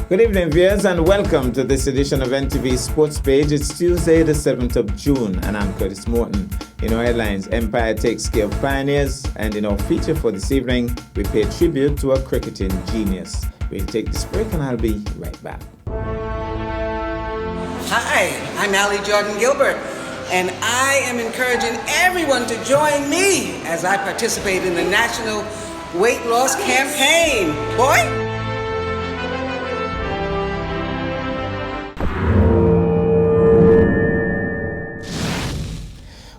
Good evening, viewers, and welcome to this edition of NTV Sports Page. It's Tuesday, the 7th of June, and I'm Curtis Morton. In our headlines, Empire takes care of Pioneers, and in our feature for this evening, we pay tribute to a cricketing genius. We'll take this break, and I'll be right back. Hi, I'm Allie Jordan Gilbert, and I am encouraging everyone to join me as I participate in the National Weight Loss Campaign. Boy!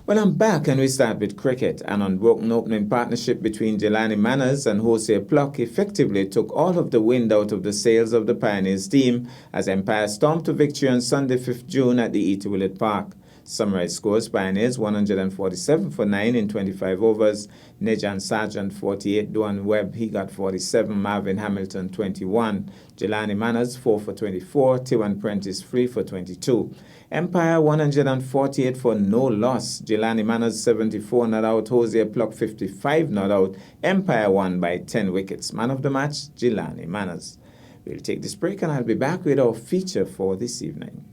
Well, I'm back, and we start with cricket. An unbroken opening partnership between Jelani Manners and Hosea Pluck effectively took all of the wind out of the sails of the Pioneers team as Empire stormed to victory on Sunday, 5th June at the E.T. Willett Park. Summary scores: Pioneers 147 for 9 in 25 overs. Nejan Sargent 48, Duan Webb he got 47, Marvin Hamilton 21, Jelani Manners 4 for 24, Tiwan Prentice 3 for 22. Empire 148 for no loss. Jelani Manners 74 not out, Hosea Pluck 55 not out. Empire won by 10 wickets. Man of the match, Jelani Manners. We'll take this break, and I'll be back with our feature for this evening.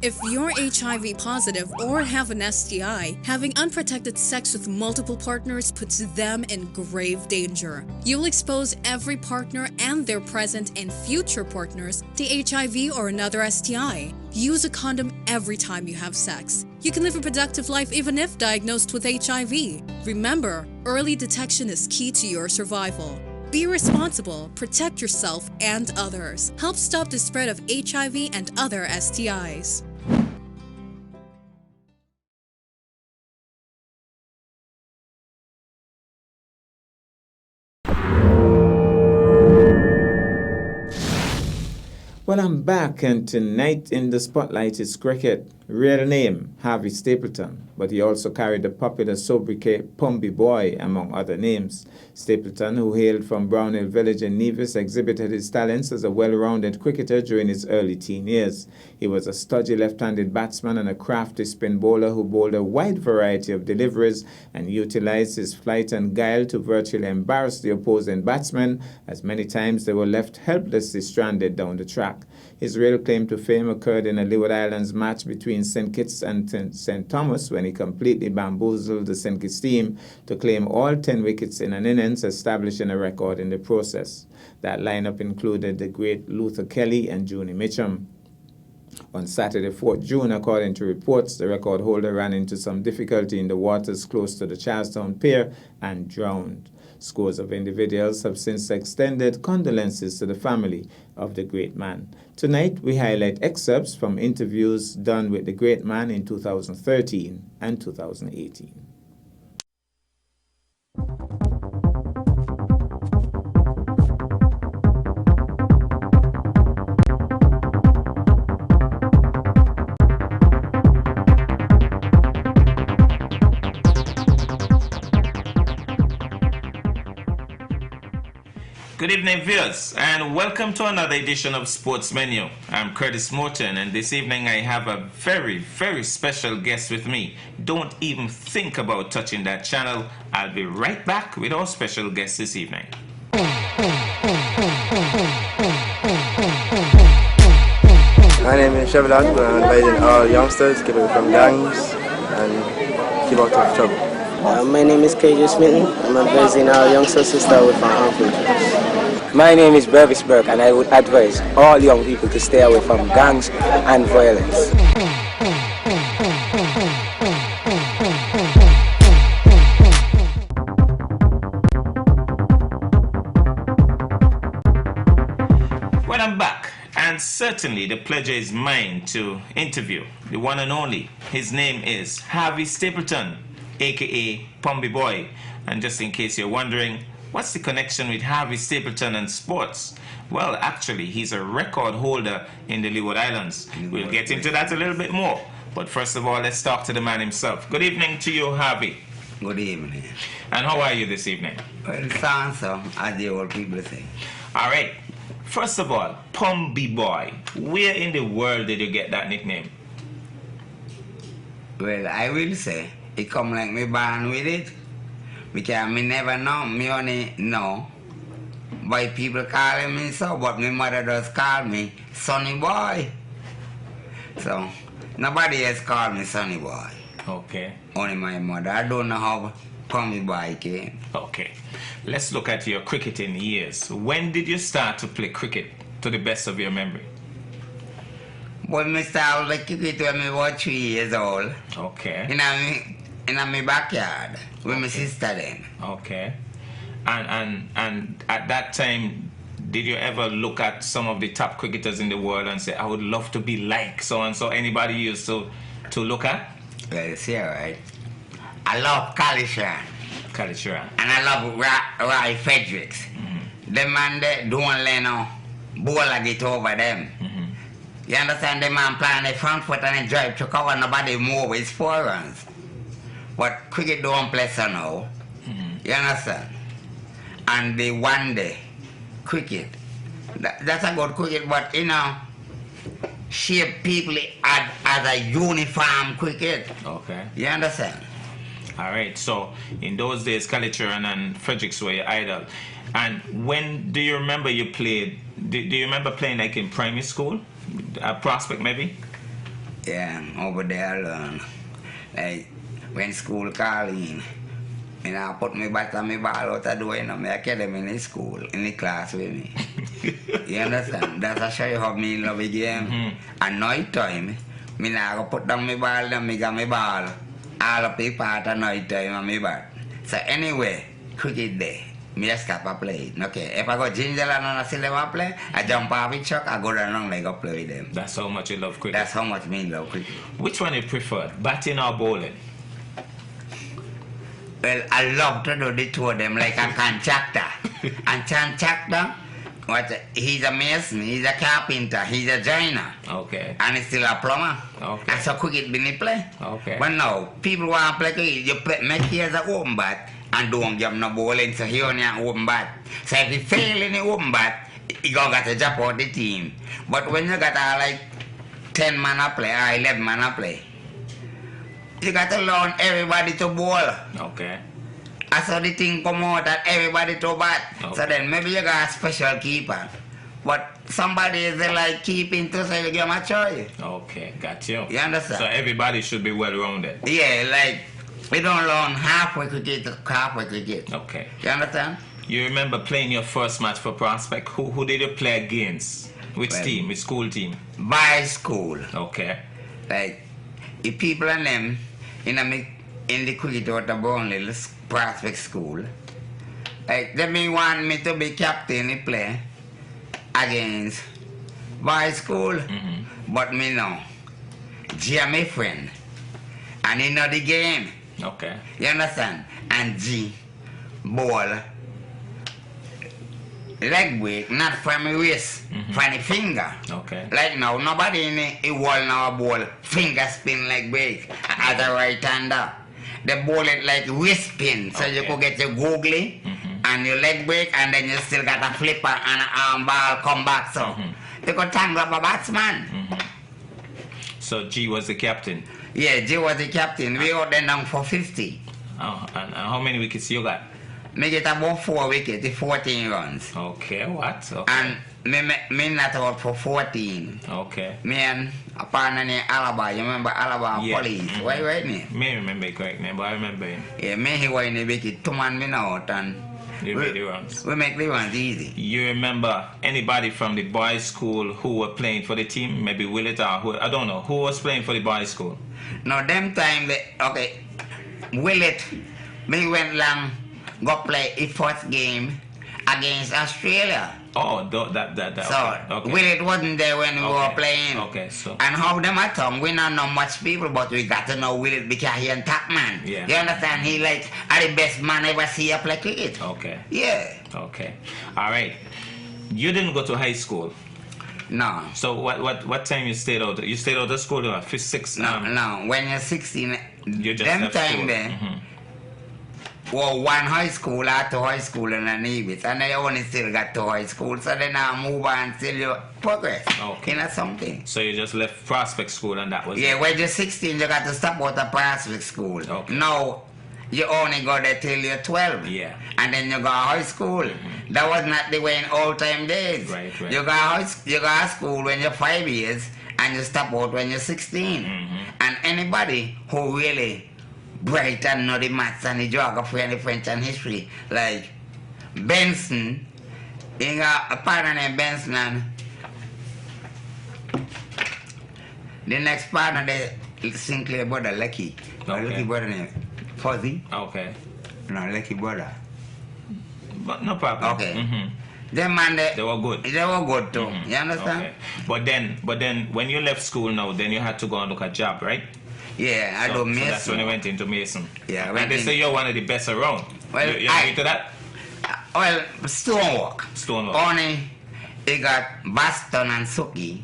If you're HIV positive or have an STI, having unprotected sex with multiple partners puts them in grave danger. You'll expose every partner and their present and future partners to HIV or another STI. Use a condom every time you have sex. You can live a productive life even if diagnosed with HIV. Remember, early detection is key to your survival. Be responsible, protect yourself and others. Help stop the spread of HIV and other STIs. Well, I'm back, and tonight in the spotlight is cricket. Real name, Harvey Stapleton, but he also carried the popular sobriquet Pumby Boy, among other names. Stapleton, who hailed from Brownhill Village in Nevis, exhibited his talents as a well-rounded cricketer during his early teen years. He was a stodgy left-handed batsman and a crafty spin bowler who bowled a wide variety of deliveries and utilized his flight and guile to virtually embarrass the opposing batsmen, as many times they were left helplessly stranded down the track. His real claim to fame occurred in a Leeward Islands match between St. Kitts and St. Thomas when he completely bamboozled the St. Kitts team to claim all 10 wickets in an innings, establishing a record in the process. That lineup included the great Luther Kelly and Junie Mitchum. On Saturday, 4th June, according to reports, the record holder ran into some difficulty in the waters close to the Charlestown Pier and drowned. Scores of individuals have since extended condolences to the family of the great man. Tonight, we highlight excerpts from interviews done with the great man in 2013 and 2018. Good evening, viewers, and welcome to another edition of Sports Menu. I'm Curtis Morton, and this evening I have a very, very special guest with me. Don't even think about touching that channel. I'll be right back with our special guest this evening. My name is Chevrolet, and I'm advising all youngsters keep away from gangs and keep out of trouble. My name is KJ Smitten. I'm advising our youngsters to stay away from harmful drugs. My name is Bevis Burke, and I would advise all young people to stay away from gangs and violence. Well, I'm back, and certainly the pleasure is mine to interview the one and only. His name is Harvey Stapleton, aka Pumby Boy. And just in case you're wondering, what's the connection with Harvey Stapleton and sports? Well, actually, he's a record holder in the Leeward Islands. We'll get into that a little bit more. But first of all, let's talk to the man himself. Good evening to you, Harvey. Good evening. And how are you this evening? Well, so as the old people say. All right. First of all, Pumby Boy. Where in the world did you get that nickname? Well, I will say, it come like me born with it. Because me never know, me only know Why people calling me so, but my mother does call me Sonny Boy. So nobody else called me Sonny Boy. Okay. Only my mother. I don't know how Pomby Boy came. Okay. Let's look at your cricketing years. When did you start to play cricket to the best of your memory? But I started like cricket when I was 3 years old. Okay. In my backyard with my sister then. Okay. And at that time, did you ever look at some of the top cricketers in the world and say, I would love to be like so and so? Anybody you used to look at? Well, you see, right? I love Kalishan. Kalishan. And I love Roy Fredericks. The man that don't let no ball get over them. You understand? The man playing the front foot and the drive to cover nobody move with 4 runs. But cricket don't play so now. You understand? And the one day cricket, that's a good cricket, but you know, shape people as a uniform cricket. Okay. You understand? All right. So in those days, Kalichuran and Fredericks were your idol. And when do you remember you played? Do you remember playing like in primary school, Prospect maybe? Yeah, over there alone. Like when school calling, and I put my bat and my ball out the door in my academy in the school, in the class with me. You understand? That's a show you how me love the game. At night time, me now put down my ball and me got my ball. All of the part at night time on my bat. So anyway, cricket day. Me just stop a play. Okay, if I go Gingerland and I see them play, I jump off the truck, I go down and I go play with them. That's how much you love cricket. That's how much me love cricket. Which one you prefer, batting or bowling? Well, I love to do the two of them like a contractor. And contractor, he's a mason, he's a carpenter, he's a joiner. Okay. And he's still a plumber. Okay. And so cricket been play. Okay. But now, people want to play cricket, you play, make here as a open bat and don't give no bowling, so he only an open bat. So if he fail in the open bat, he gonna get a drop out the team. But when you got like 10 man a play or 11 man a play, you got to learn everybody to bowl. Okay. I saw the thing come out that everybody to bat. Okay. So then maybe you got a special keeper. But somebody is like keeping to say you give him a choice. Okay, got you. You understand? So everybody should be well rounded. Yeah, like we don't learn halfway cricket to halfway cricket. Okay. You understand? You remember playing your first match for Prospect? Who did you play against? Which team? Which school team? By school. Okay. Like the people and them in the cricket out of Brownlee Prospect School. Like they want me to be captain in play against by school. But me know. G are my friend. And he know the game. Okay. You understand? And G ball leg break, not from my wrist, from the finger. Okay. Like now, nobody in the wall now ball finger spin leg break as a right hander. They ball it like wrist spin, so you could get your googly and your leg break, and then you still got a flipper and an arm ball come back. So you could tangle up a batsman. So G was the captain. Yeah, G was the captain. We got them down for 50. Oh, and how many wickets you got? Me get about 4 wickets, 14 runs. Okay, what? Okay. And me not out for 14. Okay. Me and a partner named Alaba, you remember Alaba Police? Why right name? Me remember the correct name, but I remember him. Yeah, me he was in the wicket, 2 man me out and You made the runs. we make the runs easy. You remember anybody from the boys' school who were playing for the team? Maybe Willett or who, I don't know. Who was playing for the boys' school? Now them time, okay, Willett, me went long, go play his first game against Australia. Oh, that. So, okay. Willett wasn't there when we were playing. Okay, so. And how them at home, we don't know much people, but we got to know Willett because he a top man. Yeah. You understand? He like the best man ever see play cricket. Okay. Yeah. Okay. All right. You didn't go to high school. No. So what time you stayed out? You stayed out of school at 6? No. When you're 16, You just them left time school. there. Well, one high school, out to high school and an EBIT, and I only still got to high school, so then I move on till you progress. Okay. You know something? So you just left Prospect School and that was Yeah, it? when you're 16, you got to stop out of Prospect School. Okay. Now, you only go there till you're 12. Yeah. And then you go to high school. That was not the way in old time days. Right. You go to school when you're 5 years and you stop out when you're 16. And anybody who really bright and know the maths and the geography and the French and history, like Benson, you got a partner named Benson, and the next partner, the Sinclair brother, Lucky. Okay. Lucky brother named Fuzzy. Okay. No, Lucky brother. But no problem. Okay. Them man, They were good. They were good too. You understand? Okay. But then, when you left school now, then you had to go and look at a job, right? Yeah, I do Mason. So that's when you went into Mason. Yeah, and they say you're one of the best around. Well, you agree to that? Well, Stonework. Stonework. Only he got Boston and Suki.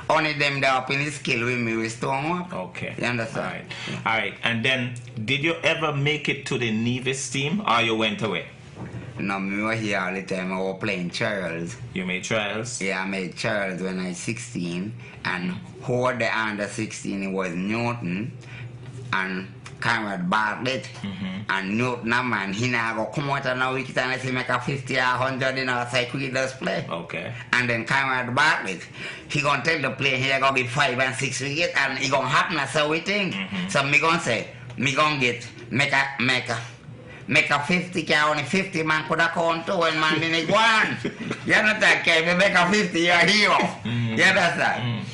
Only them that up in the skill with me with Stonework. Okay. You understand? All right. And then, did you ever make it to the Nevis team, or you went away? No, me was here all the time. I was playing trials. You made trials? Yeah, I made trials when I was 16. And who was the under 16? It was Newton and Conrad Bartlett. And Newton, man, he now go come out and now we can I say make a 50 or 100 in our cycle he does play. Okay. And then Conrad Bartlett, he gonna tell the player he gonna get 5 and 6 wickets and it gonna happen as so we think. So me gonna say, me gonna get make a 50 can only 50 man could have count to when man didn't one. You understand? Can you make a 50 you're a hero. You understand?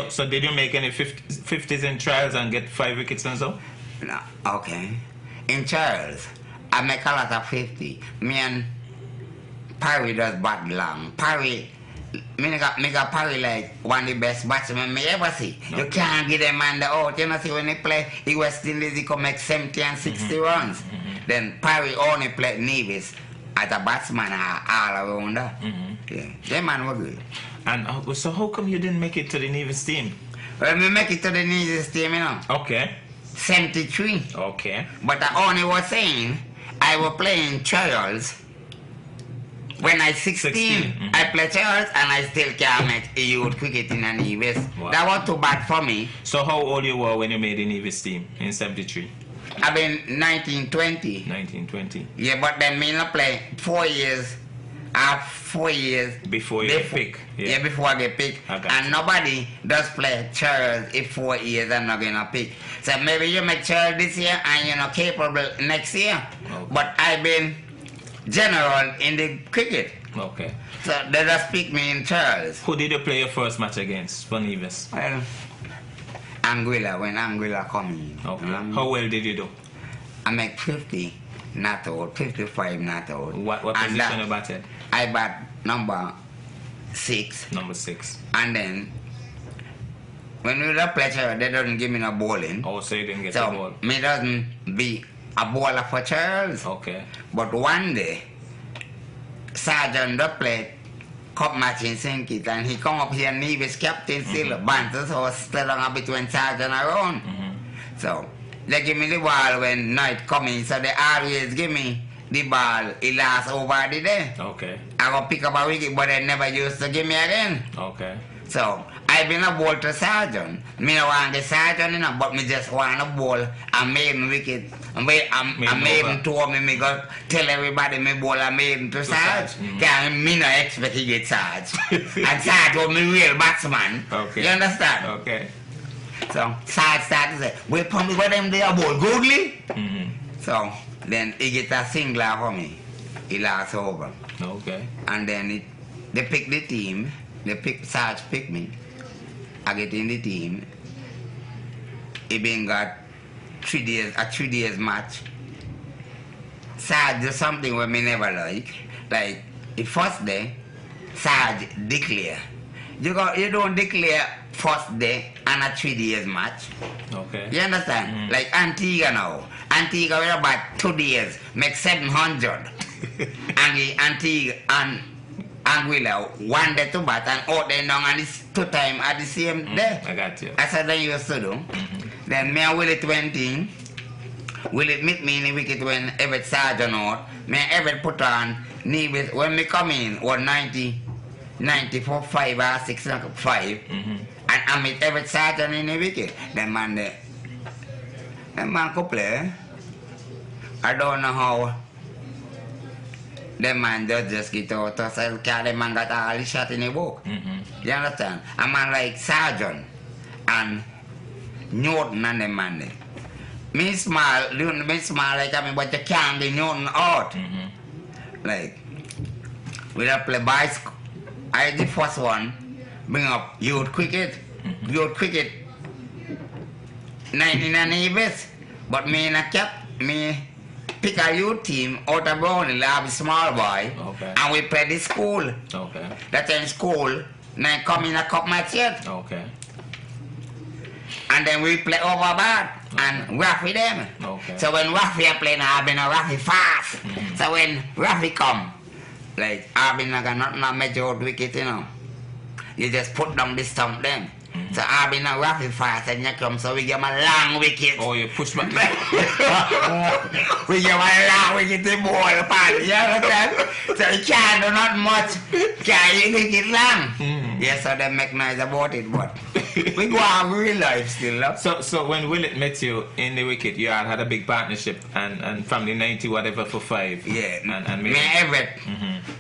So did you make any 50s in trials and get 5 wickets and so? No, okay. In trials, I make a lot of 50. Me and Parry does bat long. Parry, me got Parry like one of the best batsmen me ever see. Okay. You can't get a man the out. You know see when he play, he West Indies, he come make 70 and 60 runs. Then Parry only played Nevis as a batsman all around that. Yeah, that man was good. And so how come you didn't make it to the Nevis team? Well, me make it to the Nevis team, you know. Okay. 73. Okay. But I only was saying, I was playing trials. When I was 16, I play trials and I still can't make a youth cricket in the Nevis. Wow. That was too bad for me. So how old you were when you made the Nevis team in 73? I've been 1920. 1920. Yeah, but then me not play 4 years. 4 years before you get picked. Yeah, before I get picked. And nobody does play trials if 4 years I'm not gonna pick. So maybe you make trials this year and you're not capable next year. Okay. But I've been general in the cricket. Okay. So they just pick me in trials. Who did you play your first match against for Nevis? Well, Anguilla, when Anguilla come in. Okay. How well did you do? I make 50 not out, 55 not out. What position you batted? I bat number 6. Number 6. And then when we play pleasure, they don't give me no bowling. Oh, so you didn't get the ball. Me doesn't be a bowler for Charles. Okay. But one day, Sergeant played cup match in St. Kitts and he come up here and he was captain still. Banter, so still on between Sergeant around. So they give me the ball when night coming, so they always give me the ball. It lasts over the day. Okay. I go pick up a wicket, but they never used to give me again. Okay. So I've been a ball to Sergeant. Me no want the Sergeant, you know, but me just want a ball. I made a wicket. I made him to me go tell everybody me ball I made him to Sarge. Cause me no expect he get Sarge. And Sarge was me real batsman. Okay. You understand? Okay. So Sarge started to say, we pump me with them there ball goodly. So then he get a singler for me. He lost over. Okay. And then they pick the team. Sarge pick me. I get in the team. He been got 3 days match. Sarge do something what me never like. Like the first day, Sarge declare. You don't declare first day and a 3 days match. Okay. You understand? Like Antigua now. Antigua will about 2 days, make 700. And the Antigua and Anguilla 1 day to bat and out there down and it's 2 times at the same day. I got you. That's what they used to do. Then me and Willie 20. Willie meet me in the wicket when Everett Sergeant out. Me and Everett put on Nevis. When me come in was 94, 5 or 6, 5. And I meet Everett Sergeant in the wicket. That man could play. I don't know how the man just get out of cell, the man got all the shot in the book. You understand? A man like Sergeant and Newton and the man there. Me smile like I mean, but you can't be Newton out. Like, we don't play bicycle. I the first one, bring up youth cricket. Youth cricket, 1990s. But me in a cap, me pick a youth team out of Brownie, have a small boy, and we play the school. That's in school, then come in a cup match yet. And then we play over bad and Raffy them. So when Raffy are playing, I've been a Raffy fast. So when Raffy come, like I've been like not a major wicket, you know. You just put down the stump them. So I've been a Raffy fast and you come, so we give him a long wicket. Oh, you push back. We give him a long wicket to ball pan, you understand? So he can't do not much. Can't make it long. Yes, so they make noise about it, but we go on real life still. So when Willet met you in the wicket, you had a big partnership and from the 90 whatever for 5. Yeah, and me Everett,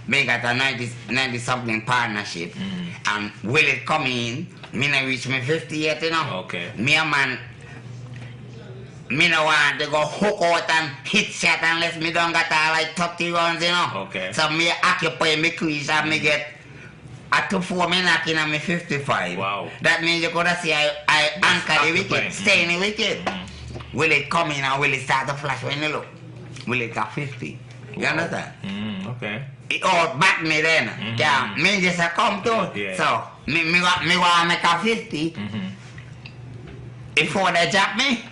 me got a 90 something partnership, and Willet come in, me not reach me 50 yet, you know. Me a man, me no want to go hook out and hit shot unless me don't got all like 30 runs, you know. So me occupy me crease and me get at 2-4 me knocking on me 55. Wow. That means you could see I anchor the wicket, stay in the wicket. Will it come in and will it start to flash when you look? Will it got 50? You understand? It all back me then. Yeah, me just a come to. So me want to make a 50 before they jump me.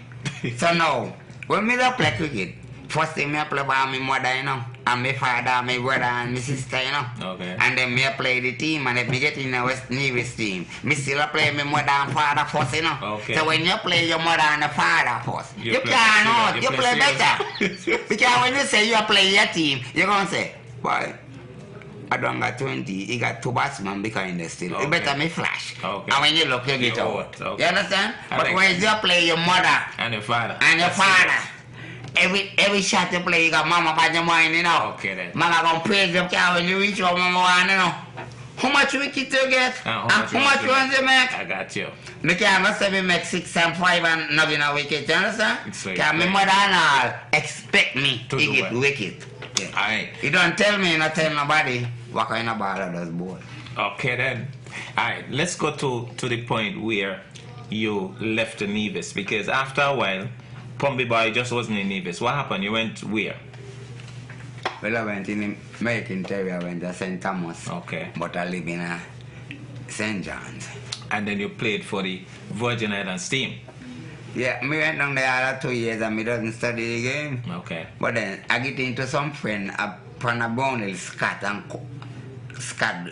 So now, when me don't play cricket, first thing me play by my mother, you know. And my father, my brother, and my sister, you know. And then me play the team, and if me get in the West Nevis team, me still play my mother and father first, you know. So when you play your mother and the father first, you cannot, you play better. Because when you say you play your team, you're going to say, boy, I don't got 20, he got 2 batsmen behind the still. You better me flash. And when you look, you get out. You understand? But when you play your mother and your father, every shot you play, you got mama by your mind, you know. Mama gonna praise your cow when you reach your mama one, you know. How much wicket you get? How much runs you make? I got you. Me can't say me make 6 and 5 and not in a wicket, you understand? Because my mother and all expect me to get wicket. Alright. You don't tell me, not tell nobody what kind of ball does boy. Okay then. Alright, let's go to the point where you left the Nevis, because after a while Pombi Boy just wasn't in Nevis. What happened? You went where? Well, I went in American Terrier, I went to St. Thomas. But I live in St. John's. And then you played for the Virgin Islands team? Yeah, I went down there all 2 years and I didn't study the game. But then I get into some friend from a Brownhill, Scott,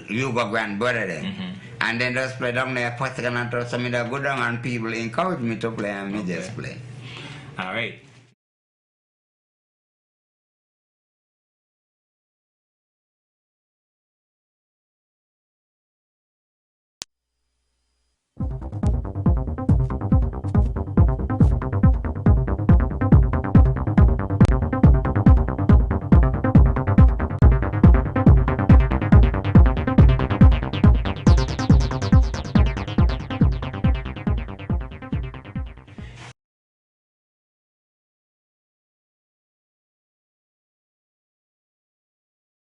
Hugo grandbrother there. And then just play down there first second and third, so I go down and people encourage me to play and me just play. All right.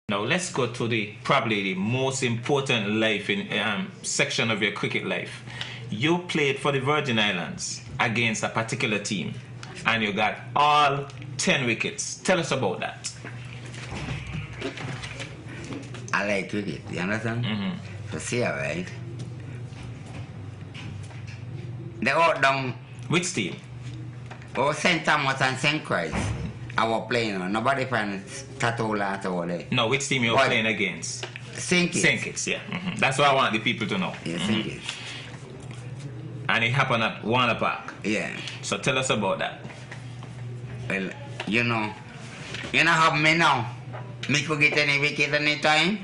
Now let's go to probably the most important life in section of your cricket life. You played for the Virgin Islands against a particular team, and you got all 10 wickets. Tell us about that. I like cricket, you understand? To see, right? They all down. Which team? Oh, St. Thomas and St. Christ. I was playing, nobody from Tatola over there. No, which team you were playing against? St. Kitts. St. Kitts, yeah. That's what I want the people to know. Yeah, St. Kitts. And it happened at Warner Park. Yeah. So tell us about that. Well, you know how me now, me could get any wicket any time.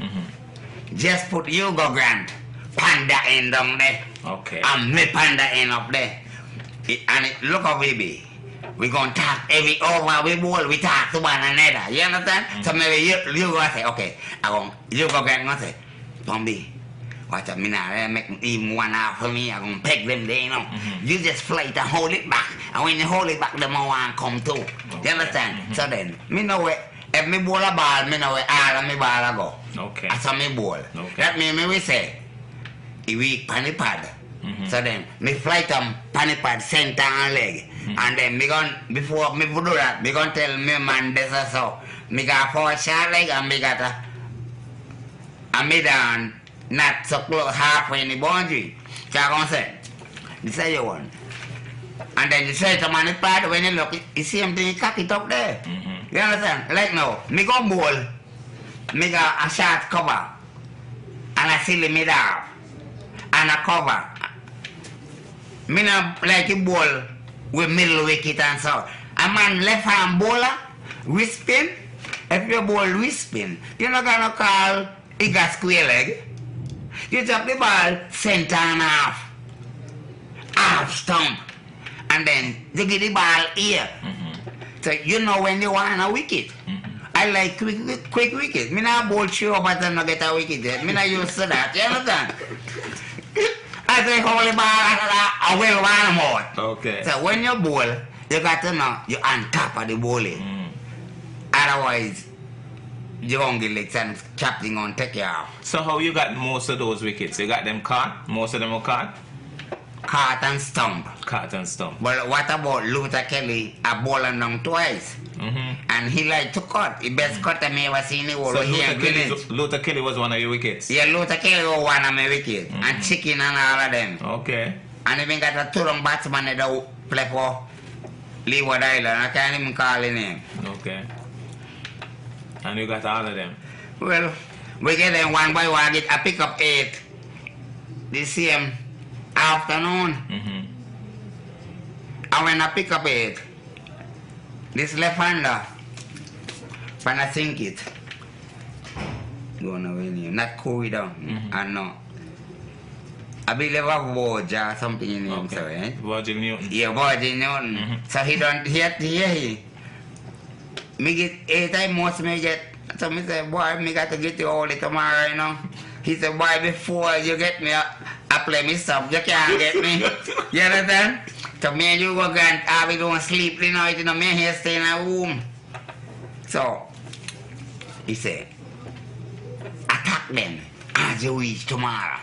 Just put Hugo Grant, Panda end down there. And me Panda end up there. Look how we be. we gonna talk every over we bowl, we talk to one another. You understand? So maybe you gonna say, okay, you gonna say, Pombi, watch out, me now, make even 1 hour for me, I'm gonna peg them there, you know. You just fly to hold it back, and when you hold it back, the more one come too. You understand? So then, me know where, if me bowl a ball, me know where all of me ball I go. Okay. That's how me bowl. Okay. That mean me we say, we panny pad. So then, me fly to panny pad center and leg. And then me gon before me do that, me gon tell me man this or so. Me got 4 short leg and me got a mid and not so close halfway in the boundary. So I gonna say, this is your one. And then you say to man pad when you look, you see him thing, cock it up there. You understand? Like now, me gon bowl, me got a short cover and a silly mid half and a cover. Me not like you bowl with middle wicket and so. A man left arm bowler, whisping. If you bowl whisping, you're not gonna call it got square leg. You drop the ball center and half stump, and then you get the ball here. So you know when you want a wicket. I like quick wicket. Me not bowl sure but I not get a wicket yet. Me not used to that. You understand? I say holy ball, I will one more. Okay. So when you bowl, you got to know you're on top of the bowling. Otherwise, you're going to get legs and captain on take you off. So how you got most of those wickets? You got them caught? Most of them are caught? Caught and stump. Caught and stump. But what about Luther Kelly? A bowling down twice. And he like to cut. The best cut I ever seen in the whole So here in village. Luther Kelly was one of your wickets? Yeah, Luther Kelly was one of my wickets. And Chicken and all of them. Okay. And even got a two-run batsman that play for Leeward Island. I can't even call his name. Okay. And you got all of them? Well, we get them one by one. I pick up 8 the same afternoon. And when I pick up 8, this left-hander, when I think it, don't know any name, not Corey down, I know. I believe a Voja or something in him, so, eh? Virgil Newton. Yeah, Virgil Newton. So he don't hear me get 8 times most me get. So me say, boy, me got to get you all tomorrow, you know. He said, boy, before you get me, I play me stuff, you can't get me. You understand? So me and you go and I be don't sleep tonight, you know, me here stay in a room. So, he said, attack them as you reach tomorrow.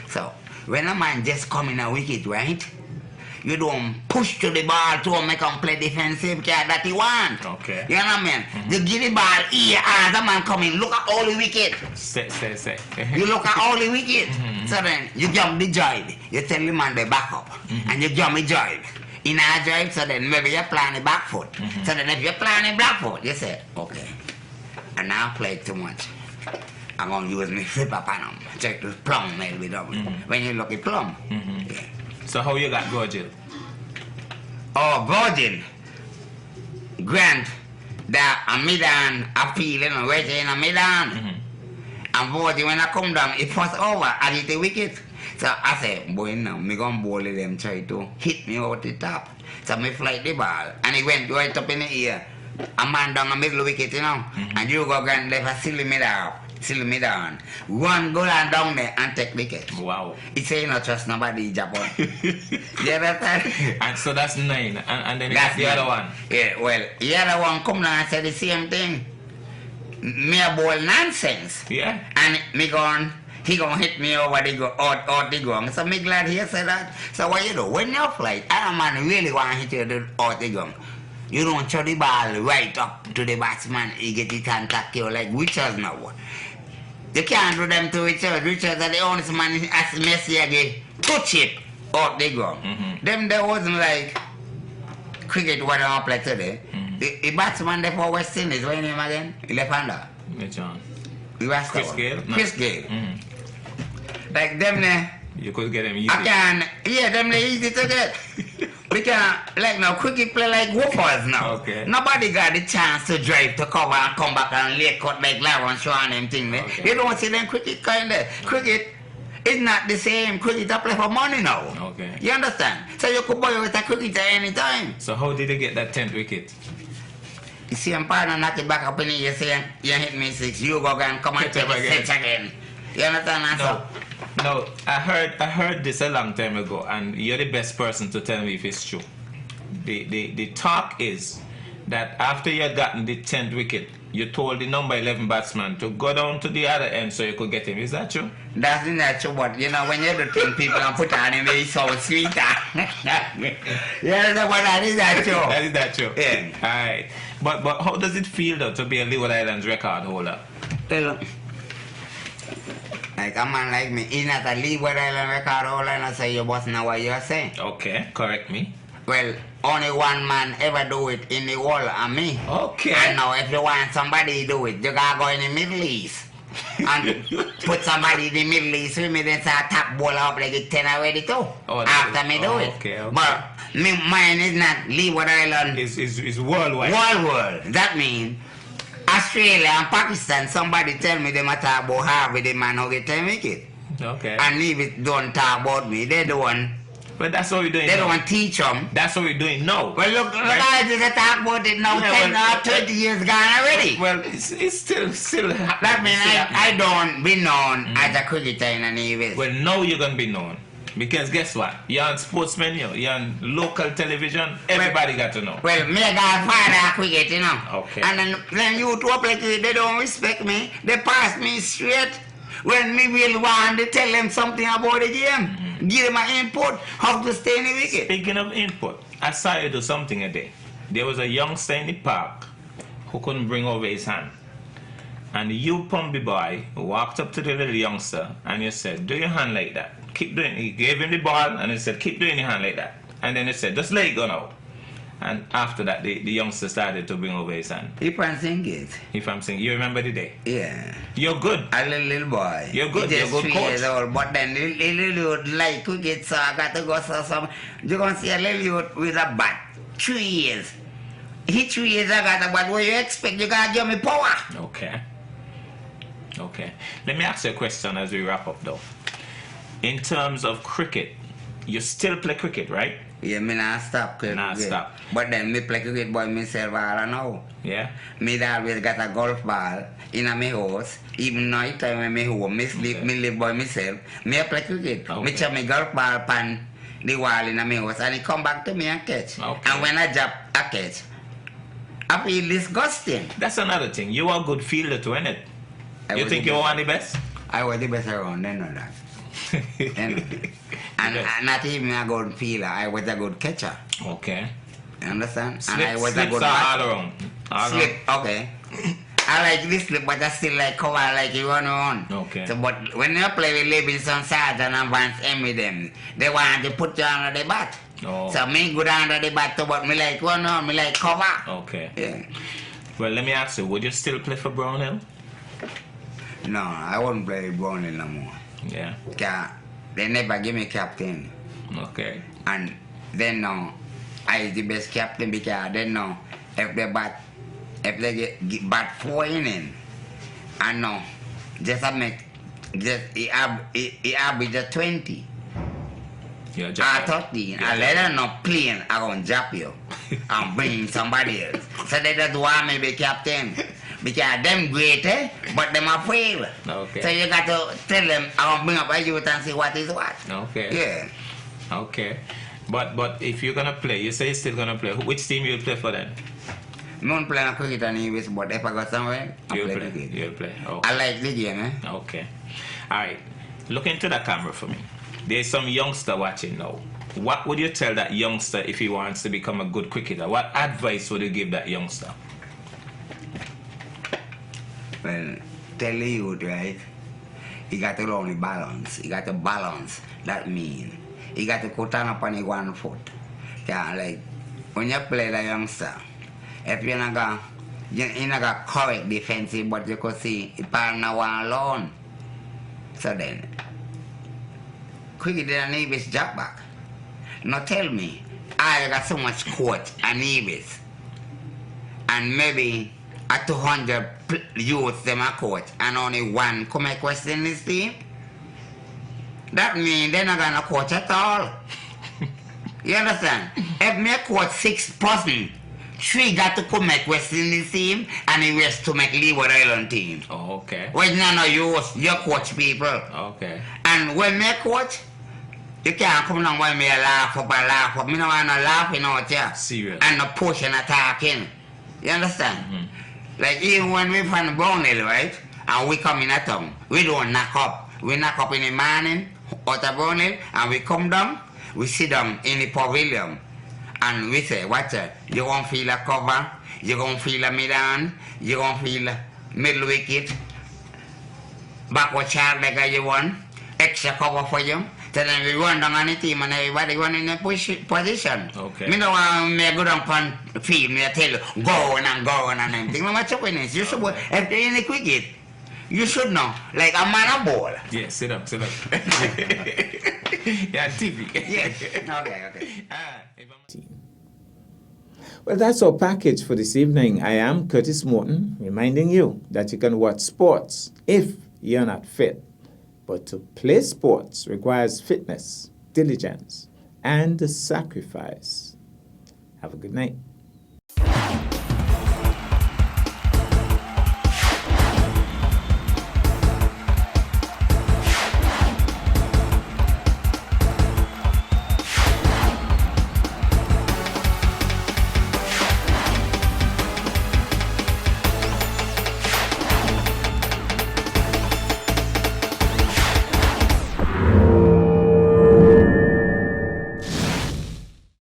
So, when a man just come in a wicket, right? You don't push to the ball to make him play defensive care that he want. Okay. You know what I mean? You give the ball here as a man come in, look at all the wicket. Say. You look at all the wicket. So then you jump the drive. You tell the man to back up. And you jump the drive. In a drive, so then maybe you plan the back foot. So then if you plan the back foot, you say, okay. And now I play too much. I'm going to use my flip up on him. Check the plum maybe double. When you look at plum. Yeah. So how you got Virgil? Oh, Virgil. Grant, that a midan, a feeling, a wedge in a midan. And Virgil, when I come down, it was over. I hit the wicket. So I said, boy, now, me gonna bowl them try to hit me out the top. So me flight the ball. And it went right up in the air. A man down the middle wicket, you know. And you go and left a silly me down. One go and down there and take wicket. Wow. He say you not trust nobody, Japan. You understand? And so that's 9. And then That's the other one. Yeah, well, the other one come down and say the same thing. Me a bowl nonsense. Yeah. And me gone, he gonna hit me over the go out the gong. So me glad he said that. So what you do? When you flight, a man really want to hit you out the gong. You don't throw the ball right up to the batsman. He get it and tack you like witches now. You can't do them to Richard. Richard are the only man as Messi again. Touch it out the gong. Them there wasn't like cricket what I play today. The batsman there for West Indies, what's his name again? The left-hander. Which one? Chris Gayle? No. Chris Gayle. Like them there. You could get him easy. I can, yeah, them they easy to get. We can, like now, cricket play like woofers now. Okay. Nobody got the chance to drive to cover and come back and lay cut like Lawrence Shaw and them thing there. Okay. You don't see them cricket kind of. Cricket, It's not the same. Cricket I play for money now. Okay. You understand? So you could buy with a cricket at any time. So how did you get that 10th wicket? You see, I'm partner knock it back up in here, you say, you hit me 6, you go and come and Hit take him it again. 6 again. You understand? No. No, I heard this a long time ago, and you're the best person to tell me if it's true. The talk is that after you had gotten the 10th wicket, you told the number 11 batsman to go down to the other end so you could get him. Is that true? That's not true, but you know, when you do things people and put on him, it's so sweet. Yeah, that's what that is, that true. That is that true? Yeah. Alright. But how does it feel though to be a Leeward Islands record holder? Well, like a man like me, he's not a Leeward Island record holder, and I say you must know what you're saying. Okay, correct me. Well, only one man ever do it in the world, and me. Okay. I know if you want somebody to do it, you gotta go in the Middle East. And put somebody in the Middle East with me, then start tap ball up like it's 10 already too. Oh, after me do it. Okay. But mine is not Leeward Island. It's worldwide. World. That means Australia and Pakistan, somebody tell me they might talk about Harvey, the man who get 10 wickets. Okay. And leave it, don't talk about me. They the one. But that's what we're doing They now. don't want teach them. That's what we're doing now. Well, look, Right. I just talk about it now. Yeah, 10 well, or 20 years gone already. Well, it's still happening. That means It's still I happening. don't be known as a cricketer in any way. Well, now you're going to be known. Because guess what? You're on sportsman, you're on local television. Everybody got to know. Well, me got father cricket, you know. Okay. And then you two play cricket, they don't respect me. They pass me straight. When me will want to tell them something about the game, give them an input, how to stay in the wicket. Speaking of input, I saw you do something a day. There was a youngster in the park who couldn't bring over his hand. And you, Pumby boy, walked up to the little youngster and you said, do your hand like that. Keep doing it. He gave him the ball and he said, keep doing your hand like that. And then he said, just let it go now. And after that, the youngster started to bring over his hand. If I'm singing it. If I'm saying, you remember the day? Yeah. You're good. A little boy. You're good. He You're just good 3 coach. years old, but then the little youth like cricket, so I got to go so some. You're going to see a little youth with a bat. 3 years. He 3 years I got a bat. What you expect? You got to give me power. Okay. Okay. Let me ask you a question as we wrap up though. In terms of cricket, you still play cricket, right? Yeah, me not stop cricket. Not stop. But then me play cricket by myself all I know. Yeah? Me always got a golf ball in my house. Even night time when me home, me sleep, Okay. me live by myself. Me play cricket. Okay. Me chop my golf ball pan the wall in my house and it come back to me and catch. Okay. And when I drop a catch, I feel disgusting. That's another thing. You are a good fielder too, innit? You think you're one of the best? I was the best around, they know that. And not even a good fielder, I was a good catcher. Okay. You understand? And I was a Slips good are batter. all around. All Slip, okay. I like this slip, but I still like cover like you run on. Okay. So, but when you play with Livingston Sargent and Vance Emmy them, they want to put you under the bat. Oh. So me good under the bat too, but me like run on, me like cover. Okay. Yeah. Well, let me ask you, would you still play for Brownhill? No, I won't play Brownhill no more. Yeah. 'Cause they never give me captain. Okay. And then now, I the best captain because then now, if they get bat 4 innings, and now, just it average just 20. You're Or just 13. And let them not playing, I'm going to drop you and bring somebody else. So they just want me to be captain. Because them great, but them afraid. Okay. So you got to tell them, I'm going to bring up a youth and see what is what. Okay. Yeah. Okay. But if you're gonna play, you say you're still gonna play. Which team you'll play for then? I don't play no cricket anyways, but if I go somewhere, I You'll play play. cricket. You'll play. Okay. I like the game, eh? Okay. All right. Look into the camera for me. There's some youngster watching now. What would you tell that youngster if he wants to become a good cricketer? What advice would you give that youngster? Well, tell the youth, right? You got to learn the balance. You got to balance. That means you got to cut on up on the 1 foot. Yeah, like when you play the youngster, if you're not gonna correct defensive, but you could see the partner one alone. So then, cricket didn't need his job back. Now tell me, I got so much coach and Nevis, and maybe a 200 youths them a coach, and only one come and question this team. that means they're not gonna coach at all. You understand? If me coach 6 person, 3 got to come make West Indies team and the rest to make Leeward Island team. Oh, okay. Well, none of you coach people. Okay. And when me coach, you can't come along when me laugh up. Me no want to laugh, you know what, yeah? Serious. And no push and attacking. You understand? Like even when we from Brownhill, right? And we come in a town, we don't knock up. We knock up in the morning, out of Brownhill, and we come down, we sit down in the pavilion. And we say, watch it, you gonna feel a cover, you gonna feel a mid-hand, you gonna feel a middle wicket, backward child like you want, extra cover for you. So then we run down on the team and everybody run in a position. Okay. Me don't want me go down on the field, me I tell you, go and everything. No matter what it is, you should, if they're in the cricket, you should know, like a man a ball. Yeah, sit up. Yeah, TV. Yes, okay. Well, that's our package for this evening. I am Curtis Morton, reminding you that you can watch sports if you're not fit. But to play sports requires fitness, diligence, and sacrifice. Have a good night.